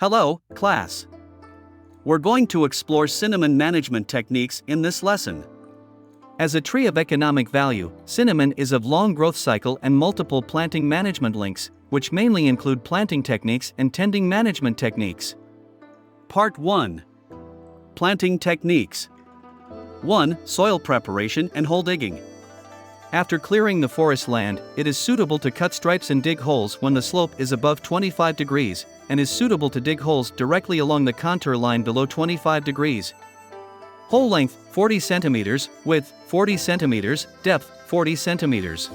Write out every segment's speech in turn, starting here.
Hello, class. We're going to explore cinnamon management techniques in this lesson. As a tree of economic value, cinnamon is of long growth cycle and multiple planting management links, which mainly include planting techniques and tending management techniques. Part 1. Planting techniques. 1. Soil preparation and hole digging. After clearing the forest land, it is suitable to cut stripes and dig holes when the slope is above 25 degrees, and is suitable to dig holes directly along the contour line below 25 degrees. Hole length 40 cm, width 40 cm, depth 40 cm.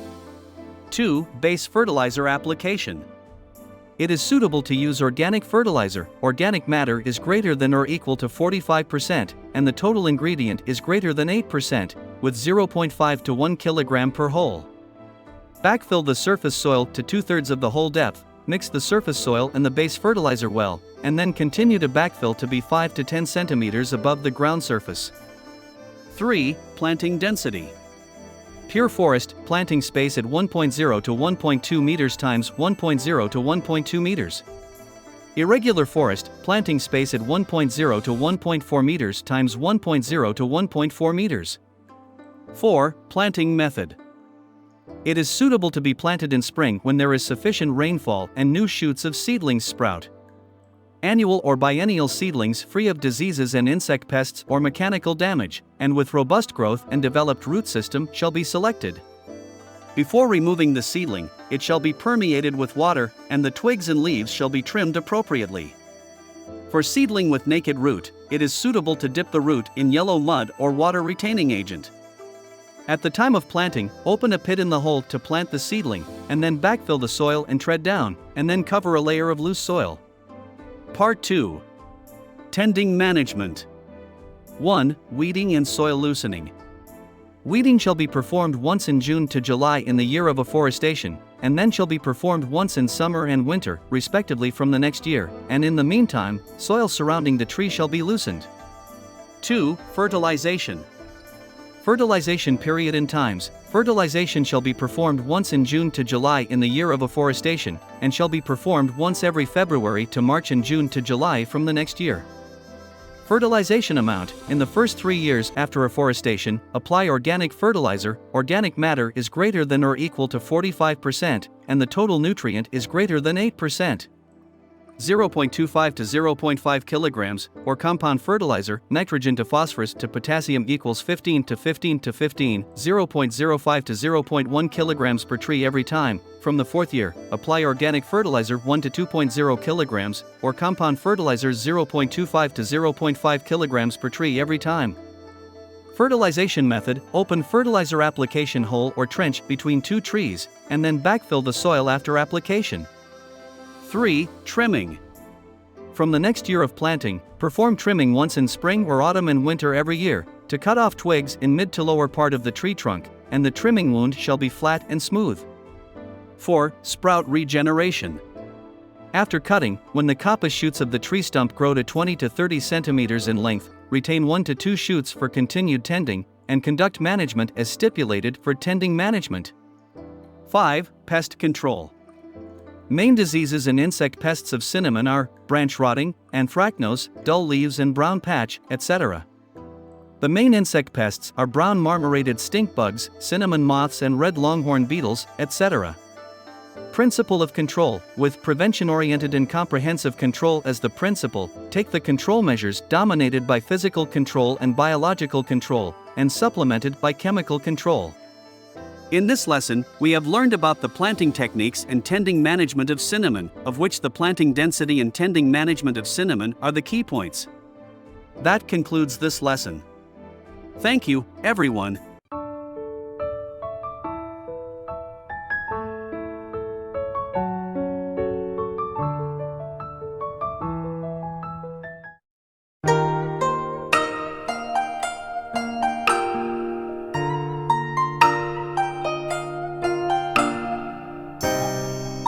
2. Base fertilizer application. It is suitable to use organic fertilizer. Organic matter is greater than or equal to 45%, and the total ingredient is greater than 8%, with 0.5 to 1 kg per hole. Backfill the surface soil to 2/3 of the hole depth, mix the surface soil and the base fertilizer well, and then continue to backfill to be 5 to 10 cm above the ground surface. 3. Planting density. Pure forest, planting space at 1.0 to 1.2 meters times 1.0 to 1.2 meters. Irregular forest, planting space at 1.0 to 1.4 meters times 1.0 to 1.4 meters. 4. Planting method. It is suitable to be planted in spring when there is sufficient rainfall and new shoots of seedlings sprout. Annual or biennial seedlings free of diseases and insect pests or mechanical damage, and with robust growth and developed root system shall be selected. Before removing the seedling, it shall be permeated with water, and the twigs and leaves shall be trimmed appropriately. For seedling with naked root, it is suitable to dip the root in yellow mud or water retaining agent. At the time of planting, open a pit in the hole to plant the seedling, and then backfill the soil and tread down, and then cover a layer of loose soil. Part 2. Tending management. 1. Weeding and soil loosening. Weeding shall be performed once in June to July in the year of afforestation, and then shall be performed once in summer and winter, respectively from the next year, and in the meantime, soil surrounding the tree shall be loosened. 2. Fertilization. Fertilization period and times. Fertilization shall be performed once in June to July in the year of afforestation, and shall be performed once every February to March and June to July from the next year. Fertilization amount. In the first 3 years after afforestation, apply organic fertilizer. Organic matter is greater than or equal to 45%, and the total nutrient is greater than 8%. 0.25 to 0.5 kilograms, or compound fertilizer, nitrogen to phosphorus to potassium equals 15 to 15 to 15, 0.05 to 0.1 kilograms per tree every time. From the 4th year, apply organic fertilizer 1 to 2.0 kilograms, or compound fertilizer 0.25 to 0.5 kilograms per tree every time. Fertilization method. Open fertilizer application hole or trench between 2 trees, and then backfill the soil after application. 3. Trimming. From the next year of planting, perform trimming once in spring or autumn and winter every year, to cut off twigs in mid to lower part of the tree trunk, and the trimming wound shall be flat and smooth. 4. Sprout regeneration. After cutting, when the coppice shoots of the tree stump grow to 20 to 30 centimeters in length, retain 1 to 2 shoots for continued tending, and conduct management as stipulated for tending management. 5. Pest control. Main diseases and insect pests of cinnamon are branch rotting, anthracnose, dull leaves and brown patch, etc. The main insect pests are brown marmorated stink bugs, cinnamon moths and red longhorn beetles, etc. Principle of control. With prevention-oriented and comprehensive control as the principle, take the control measures dominated by physical control and biological control, and supplemented by chemical control. In this lesson, we have learned about the planting techniques and tending management of cinnamon, of which the planting density and tending management of cinnamon are the key points. That concludes this lesson. Thank you, everyone.